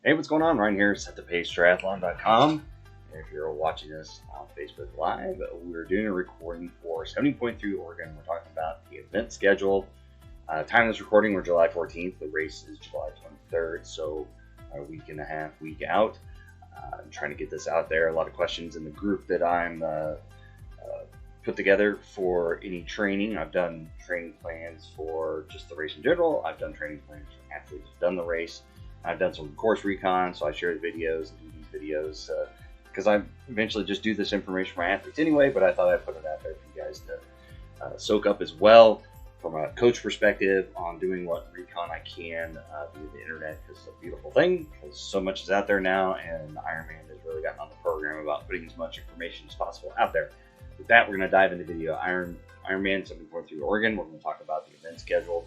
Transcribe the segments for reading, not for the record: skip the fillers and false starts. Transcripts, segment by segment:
Hey, what's going on? Ryan here, Triathlon.com. And if you're watching this on Facebook Live, we're doing a recording for 70.3 Oregon. We're talking about the event schedule. Time of this recording, we're July 14th. The race is July 23rd, so a week and a half, week out. I'm trying to get this out there. A lot of questions in the group that I'm put together for any training. I've done training plans for just the race in general. I've done training plans for athletes who've done the race. I've done some course recon, so I share the videos and do these videos because I eventually just do this information for my athletes anyway, but I thought I'd put it out there for you guys to soak up as well from a coach perspective on doing what recon I can via the internet, because it's a beautiful thing, because so much is out there now, and Ironman has really gotten on the program about putting as much information as possible out there. With that, we're going to dive into video Ironman 70.3 Oregon. We're going to talk about the event schedule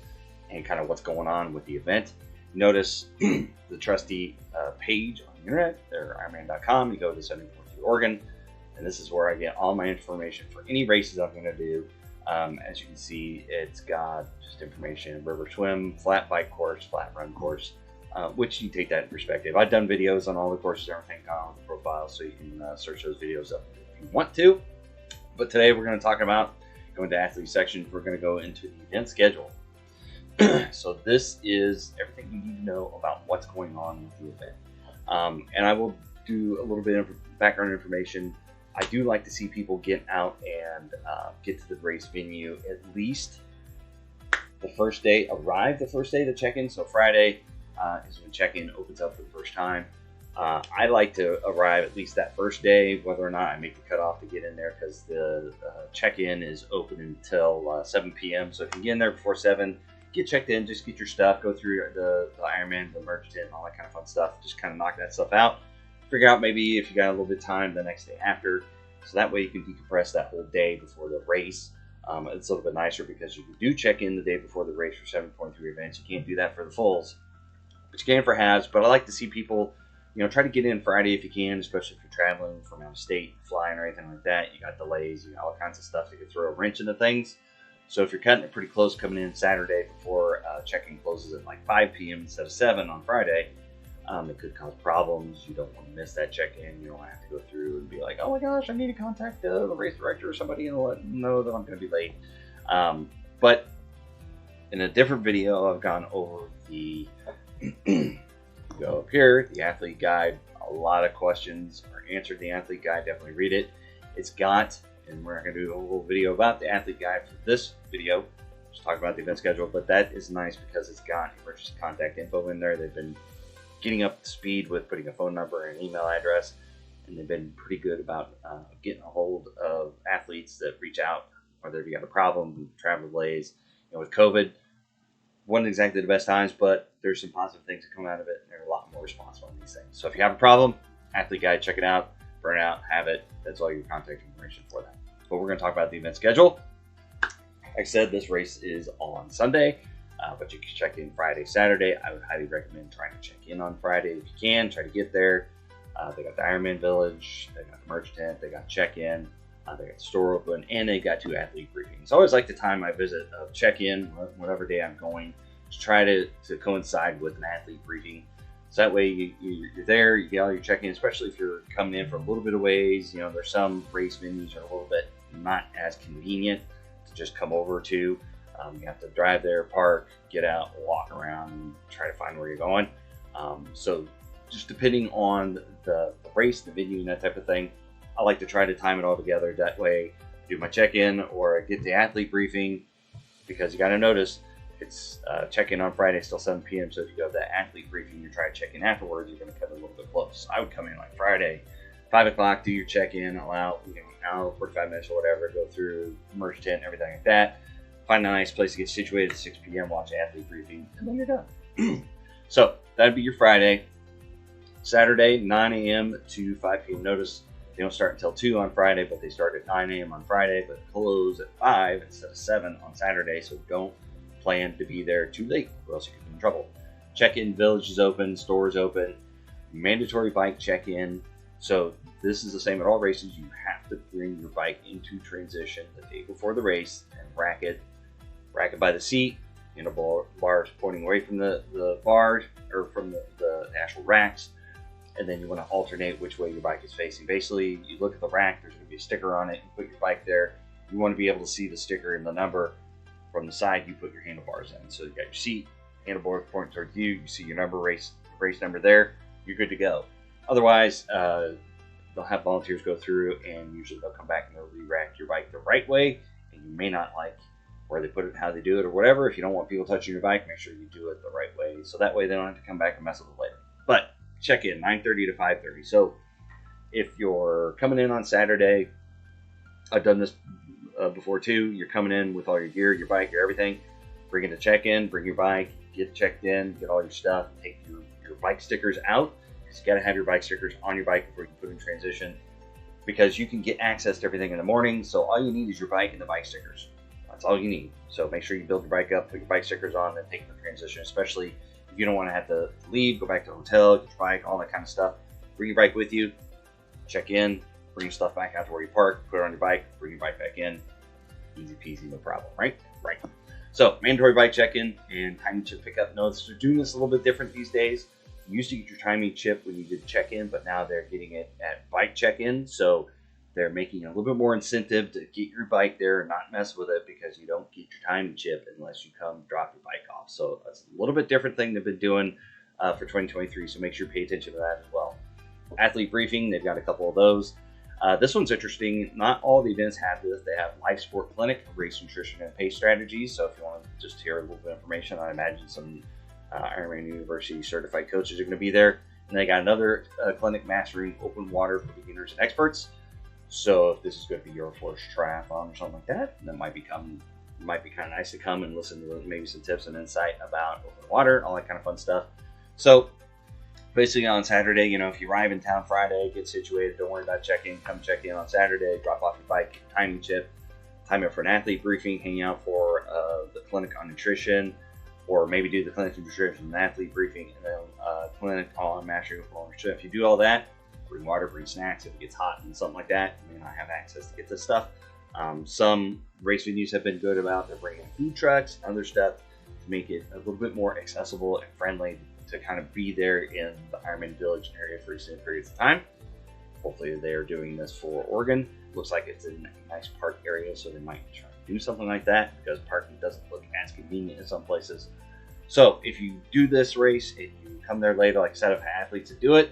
and kind of what's going on with the event. Notice the trusty page on the internet, there, IRONMAN.com. You go to 70.3 Oregon, and this is where I get all my information for any races I'm going to do. As you can see, it's got just information: river swim, flat bike course, flat run course, which you take that in perspective. I've done videos on all the courses and everything on the profile, so you can search those videos up if you want to. But today we're going to talk about going to athlete section. We're going to go into the event schedule. So this is everything you need to know about what's going on with the event. And I will do a little bit of background information. I do like to see people get out and get to the race venue at least the first day, arrive the first day to check in. So Friday is when check-in opens up for the first time. I like to arrive at least that first day, whether or not I make the cutoff to get in there, because the check-in is open until 7 p.m. So if you get in there before 7, get checked in, just get your stuff, go through the Ironman, the merge tent, all that kind of fun stuff. Just kind of knock that stuff out. Figure out maybe if you got a little bit of time the next day after. So that way you can decompress that whole day before the race. It's a little bit nicer because you do check in the day before the race for 7.3 events. You can't do that for the fulls, but you can for halves. But I like to see people, try to get in Friday if you can, especially if you're traveling from out of state, flying or anything like that. You got delays, you got all kinds of stuff that could throw a wrench into things. So if you're cutting it pretty close coming in Saturday before check-in closes at like 5 p.m. instead of 7 on Friday, it could cause problems. You don't want to miss that check-in. You don't have to go through and be like, oh my gosh, I need to contact the race director or somebody and let them know that I'm going to be late. But in a different video, I've gone over the go up here, the athlete guide. A lot of questions are answered in the athlete guide. Definitely read it. It's got, and we're not going to do a whole video about the athlete guide for this video, just talk about the event schedule, but that is nice because it's got emergency contact info in there. They've been getting up to speed with putting a phone number and an email address, and they've been pretty good about getting a hold of athletes that reach out, whether you got a problem, travel delays. With COVID, wasn't exactly the best times, but there's some positive things that come out of it, and they're a lot more responsive on these things. So if you have a problem, athlete guide, check it out, burn it out, have it. That's all your contact information for that. But we're going to talk about the event schedule. Like I said, this race is on Sunday, but you can check in Friday, Saturday. I would highly recommend trying to check in on Friday if you can. Try to get there. They got the Ironman Village, they got the merch tent, they got check-in, they got the store open, and they got 2 athlete briefings. I always like to time my visit of check-in, whatever day I'm going, to try to coincide with an athlete briefing. So that way you're there, you get all your check-in, especially if you're coming in from a little bit of ways. There's some race venues are a little bit not as convenient to just come over to. You have to drive there, park, get out, walk around, and try to find where you're going. So just depending on the race, the venue, and that type of thing, I like to try to time it all together. That way I do my check-in or I get the athlete briefing, because you got to notice it's check-in on Friday, still 7 p.m. So if you go to that athlete briefing, you try to check in afterwards, you're going to cut it a little bit close. I would come in like Friday, 5 o'clock, do your check-in, allow an hour, 45 minutes or whatever, go through merch tent, everything like that. Find a nice place to get situated at 6 p.m., watch athlete briefing, and then you're done. So that'd be your Friday. Saturday, 9 a.m. to 5 p.m. Notice they don't start until 2 on Friday, but they start at 9 a.m. on Friday, but close at 5 instead of 7 on Saturday. So don't plan to be there too late, or else you could be in trouble. Check-in village is open, stores open, mandatory bike check-in. So this is the same at all races. You have to bring your bike into transition the day before the race and rack it by the seat. Bars pointing away from the bars, or from the the actual racks, and then you want to alternate which way your bike is facing. Basically, you look at the rack, there's going to be a sticker on it, you put your bike there, you want to be able to see the sticker and the number from the side you put your handlebars in. So you got your seat, handlebars pointing towards you, you see your number, race number there, you're good to go. Otherwise, they'll have volunteers go through, and usually they'll come back and they'll re-rack your bike the right way, and you may not like where they put it, how they do it, or whatever. If you don't want people touching your bike, make sure you do it the right way, so that way they don't have to come back and mess with it later. But check in 9:30 to 5:30. So if you're coming in on Saturday, I've done this before too. You're coming in with all your gear, your bike, your everything. Bring it to check-in, bring your bike, get checked in, get all your stuff, take your bike stickers out. You got to have your bike stickers on your bike before you put in transition, because you can get access to everything in the morning. So all you need is your bike and the bike stickers. That's all you need. So make sure you build your bike up, put your bike stickers on, then take the transition, especially if you don't want to have to leave, go back to the hotel, get your bike, all that kind of stuff. Bring your bike with you, check in, bring your stuff back out to where you park, put it on your bike, bring your bike back in. Easy peasy, no problem, right? Right. So mandatory bike check-in and timing chip pickup. Notice they're doing this a little bit different these days. You used to get your timing chip when you did check-in, but now they're getting it at bike check-in. So they're making a little bit more incentive to get your bike there and not mess with it, because you don't get your timing chip unless you come drop your bike off. So that's a little bit different thing they've been doing for 2023. So make sure you pay attention to that as well. Athlete briefing, they've got a couple of those. This one's interesting. Not all the events have this. They have life sport clinic, race nutrition, and pace strategies. So if you want to just hear a little bit of information, I imagine some Ironman University certified coaches are going to be there. And they got another clinic, mastering open water for beginners and experts. So if this is going to be your first triathlon or something like that, that might be kind of nice to come and listen to maybe some tips and insight about open water, all that kind of fun stuff. So basically on Saturday, if you arrive in town Friday, get situated, don't worry about checking, come check in on Saturday, drop off your bike, get your timing chip, time up for an athlete briefing, hang out for the clinic on nutrition, or maybe do the clinic on nutrition and athlete briefing, and then clinic on mastering open water. So if you do all that, bring water, bring snacks. If it gets hot and something like that, you may not have access to get this stuff. Some race venues have been good about they're bringing food trucks, other stuff to make it a little bit more accessible and friendly to kind of be there in the Ironman Village area for extended periods of time. Hopefully they're doing this for Oregon. Looks like it's in a nice park area, so they might try to do something like that, because parking doesn't look as convenient in some places. So if you do this race and you come there later, like I said, I've had athletes that do it,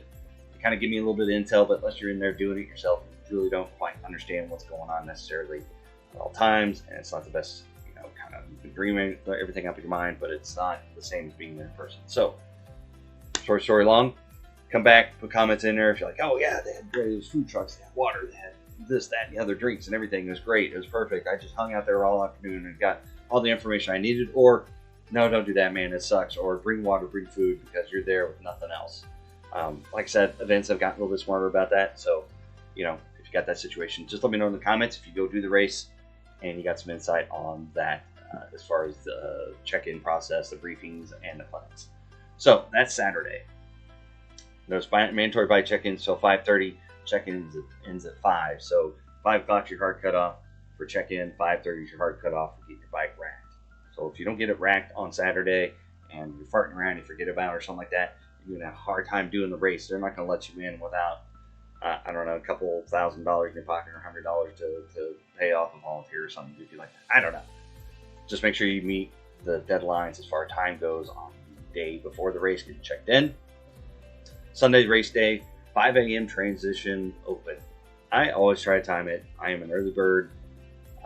you kind of give me a little bit of intel, but unless you're in there doing it yourself, you really don't quite understand what's going on necessarily at all times, and it's not the best, kind of dreaming everything up in your mind, but it's not the same as being there in person. So short story long, come back, put comments in there if you're like, oh yeah, they had those food trucks, they had water, they had this, that, and the other drinks and everything. It was great, it was perfect, I just hung out there all afternoon and got all the information I needed. Or no, don't do that, man, it sucks. Or bring water, bring food, because you're there with nothing else. Like I said, events have gotten a little bit smarter about that. So if you got that situation, just let me know in the comments if you go do the race and you got some insight on that as far as the check-in process, the briefings, and the clinics. So that's Saturday. There's mandatory bike check-ins till 5:30. Check-in ends at 5. So 5 o'clock is your hard cutoff for check-in. 5:30 is your hard cutoff to get your bike racked. So if you don't get it racked on Saturday and you're farting around, you forget about it or something like that, you're going to have a hard time doing the race. They're not going to let you in without, I don't know, a couple $1,000 in your pocket or $100 to pay off a volunteer or something. If you like that. I don't know. Just make sure you meet the deadlines as far as time goes on the day before the race, getting checked in. Sunday race day, 5 a.m. transition open. I always try to time it. I am an early bird.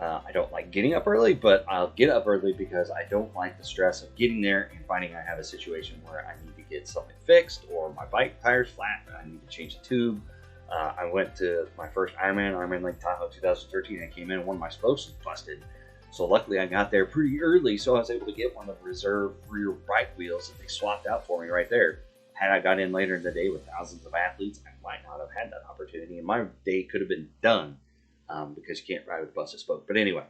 I don't like getting up early, but I'll get up early because I don't like the stress of getting there and finding I have a situation where I need to get something fixed, or my bike tire's flat and I need to change the tube. I went to my first Ironman Lake Tahoe 2013. I came in, one of my spokes was busted. So luckily I got there pretty early, so I was able to get one of the reserve rear bike wheels that they swapped out for me right there. Had I got in later in the day with thousands of athletes, I might not have had that opportunity, and my day could have been done. Because you can't ride with a busted spoke. But anyway,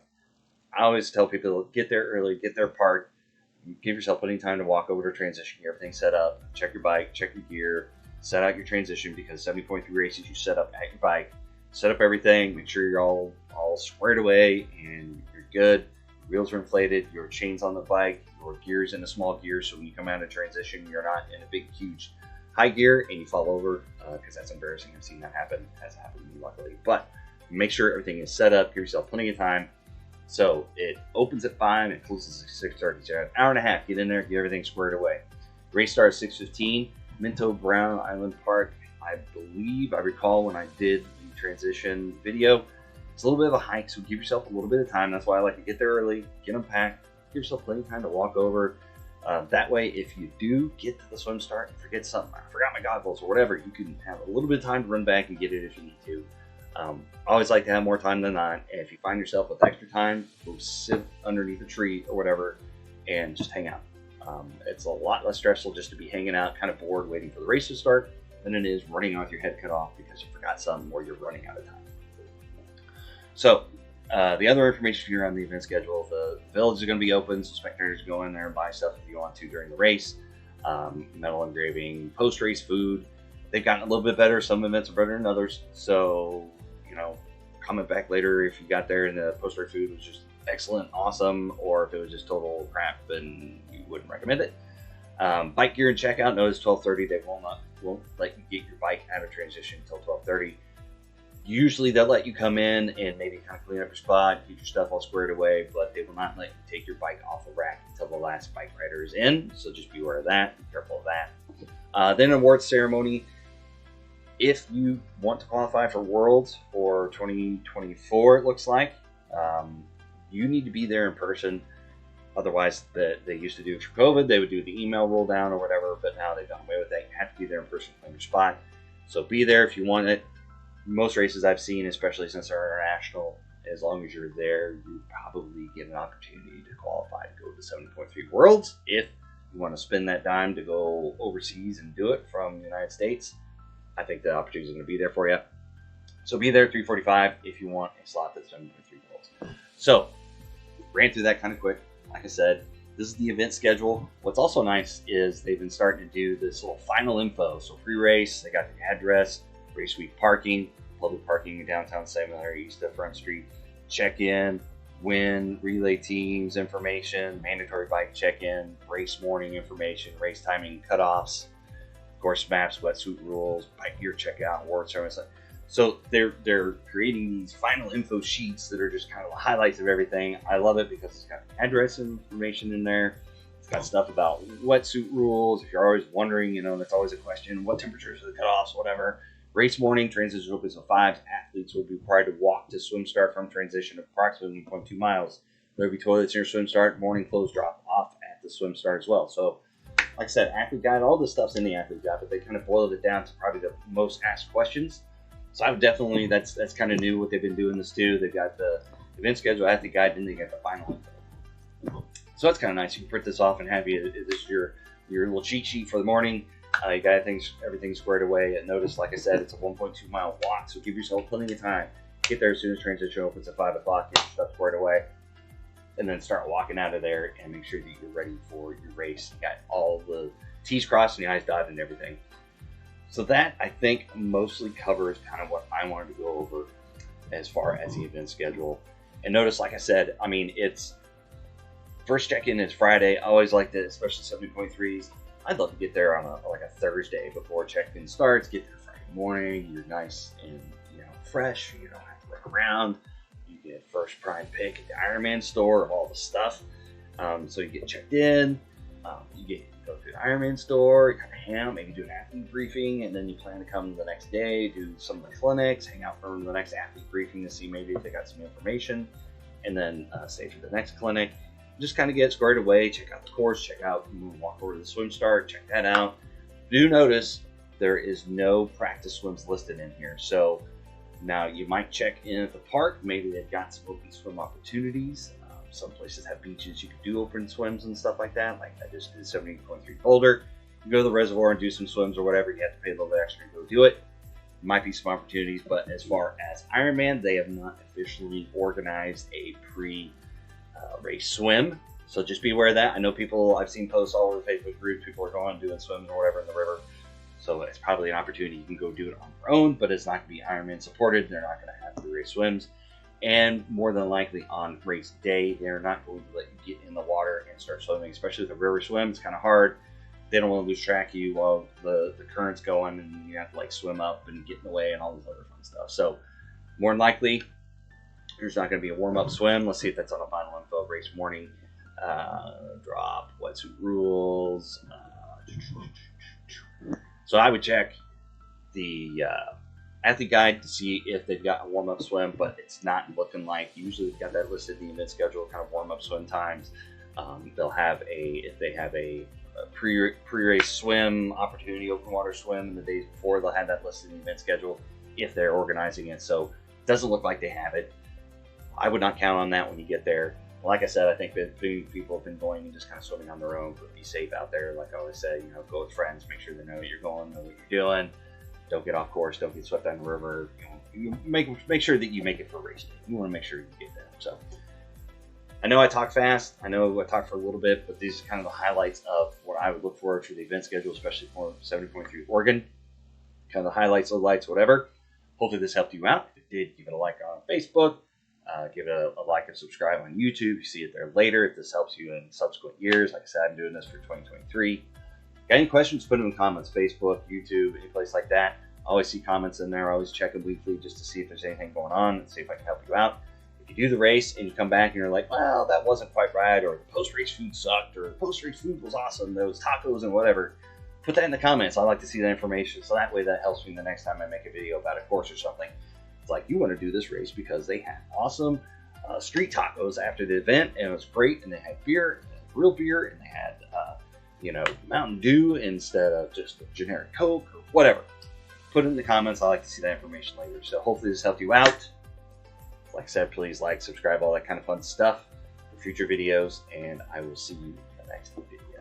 I always tell people, get there early, get there parked, give yourself plenty of time to walk over to transition, get everything set up, check your bike, check your gear, set out your transition, because 70.3 races you set up at your bike, set up everything, make sure you're all squared away and you're good, your wheels are inflated, your chain's on the bike, your gear's in a small gear, so when you come out of transition, you're not in a big, huge high gear and you fall over, because that's embarrassing. I've seen that happen. It has happened to me, luckily. But make sure everything is set up. Give yourself plenty of time. So it opens at 5, it closes at 6:30. So an hour and a half. Get in there, get everything squared away. Race starts at 6:15. Minto Brown Island Park. I recall when I did the transition video, it's a little bit of a hike, so give yourself a little bit of time. That's why I like to get there early, get them packed, give yourself plenty of time to walk over. That way, if you do get to the swim start and forget something, I forgot my goggles or whatever, you can have a little bit of time to run back and get it if you need to. I always like to have more time than not. And if you find yourself with extra time, go sit underneath a tree or whatever and just hang out. It's a lot less stressful just to be hanging out, kind of bored, waiting for the race to start, than it is running out with your head cut off because you forgot something or you're running out of time. So, the other information here on the event schedule, the village is going to be open, so spectators go in there and buy stuff if you want to during the race. Metal engraving, post-race food. They've gotten a little bit better. Some events are better than others. So, comment back later if you got there and the post-race food was just excellent, awesome, or if it was just total crap, then you wouldn't recommend it. Bike gear and checkout, notice 12:30. They won't let you get your bike out of transition until 12:30. Usually they'll let you come in and maybe kind of clean up your spot, get your stuff all squared away, but they will not let you take your bike off the rack until the last bike rider is in. So just be aware of that. Be careful of that. Then awards ceremony. If you want to qualify for Worlds for 2024, it looks like, you need to be there in person. Otherwise, they used to do it for COVID. They would do the email roll down or whatever, but now they've done away with that. You have to be there in person to claim your spot. So be there if you want it. Most races I've seen, especially since they're international, as long as you're there, you probably get an opportunity to qualify to go to the 70.3 Worlds. If you want to spend that dime to go overseas and do it from the United States, I think the opportunity is going to be there for you. So be there 3:45 if you want a slot at 7.3 Worlds. So, ran through that kind of quick. Like I said, this is the event schedule. What's also nice is they've been starting to do this little final info. So pre-race, they got the address, race week parking, public parking in downtown 700 east of Front Street, check-in, win, relay teams information, mandatory bike check-in, race morning information, race timing cutoffs, course maps, wetsuit rules, bike gear checkout, award service. So they're creating these final info sheets that are just kind of the highlights of everything. I love it because it's got address information in there. It's got stuff about wetsuit rules. If you're always wondering, that's always a question. What temperatures are the cutoffs, whatever. Race morning, transition opens at 5. Athletes will be required to walk to swim start from transition approximately 1.2 miles. There will be toilets near swim start. Morning clothes drop off at the swim start as well. So, like I said, athlete guide, all this stuff's in the athlete guide, but they kind of boiled it down to probably the most asked questions. So I would definitely, that's kind of new what they've been doing this too. They've got the event schedule, athlete guide, then they got the final info. So that's kind of nice. You can print this off and have this is your little cheat sheet for the morning. You got everything squared away. And notice, like I said, it's a 1.2 mile walk, so give yourself plenty of time. Get there as soon as transition opens at 5 o'clock, get your stuff squared away, and then start walking out of there and make sure that you're ready for your race. You got all the T's crossed and the I's dotted and everything. So that, I think, mostly covers kind of what I wanted to go over as far as the event schedule. And notice, like I said, it's first check-in is Friday. I always like to, especially 70.3s. I'd love to get there on a Thursday before check-in starts. Get there Friday morning. You're nice and fresh. You don't have to run around. You get first prime pick at the Ironman store of all the stuff. So you get checked in. You go to the Ironman store. You kind of hang out, maybe do an athlete briefing, and then you plan to come the next day, do some of the clinics, hang out for the next athlete briefing to see maybe if they got some information, and then stay for the next clinic. Just kind of get squared away, check out the course, walk over to the swim start, check that out. Do notice there is no practice swims listed in here. So now you might check in at the park. Maybe they've got some open swim opportunities. Some places have beaches you can do open swims and stuff like that. Like I just did 70.3 Boulder. You go to the reservoir and do some swims or whatever. You have to pay a little bit extra to go do it. Might be some opportunities, but as far as Ironman, they have not officially organized a pre-race swim. So just be aware of that. I know I've seen posts all over Facebook groups. People are going and doing swims or whatever in the river. So it's probably an opportunity. You can go do it on your own, but it's not going to be Ironman supported. They're not going to have pre-race swims. And more than likely on race day, they're not going to let you get in the water and start swimming, especially with a river swim. It's kind of hard. they don't want to lose track of you while the current's going and you have to like swim up and get in the way and all this other fun stuff. So more than likely, there's not going to be a warm-up swim. Let's see if that's on the final info. Race morning, drop, wetsuit rules. So I would check the athlete guide to see if they've got a warm-up swim, but it's not looking like. Usually they've got that listed in the event schedule, kind of warm-up swim times. They'll have if they have a pre-race swim opportunity, open water swim, in the days before, they'll have that listed in the event schedule if they're organizing it. So it doesn't look like they have it. I would not count on that when you get there. Like I said, I think that people have been going and just kind of swimming on their own, but be safe out there. Like I always say, go with friends, make sure they know what you're going, know what you're doing. Don't get off course, don't get swept down the river. You make sure that you make it for race day. You want to make sure you get there. So I know I talk fast. I know I talk for a little bit, but these are kind of the highlights of what I would look for the event schedule, especially for 70.3 Oregon. Kind of the highlights, lowlights, whatever. Hopefully this helped you out. If it did, give it a like on Facebook. Give it a like and subscribe on YouTube. You see it there later. If this helps you in subsequent years, like I said, I'm doing this for 2023. Got any questions, put them in the comments. Facebook, YouTube, any place like that. I always see comments in there. I always check them weekly just to see if there's anything going on and see if I can help you out. If you do the race and you come back and you're like, well, that wasn't quite right, or the post-race food sucked, or the post-race food was awesome, there was tacos and whatever, put that in the comments. I like to see that information, so that way that helps me the next time I make a video about a course or something. It's like, you want to do this race because they had awesome street tacos after the event, and it was great, and they had beer, real beer, and they had Mountain Dew instead of just a generic Coke or whatever. Put it in the comments. I like to see that information later. So hopefully this helped you out. Like I said, please like, subscribe, all that kind of fun stuff for future videos, and I will see you in the next video.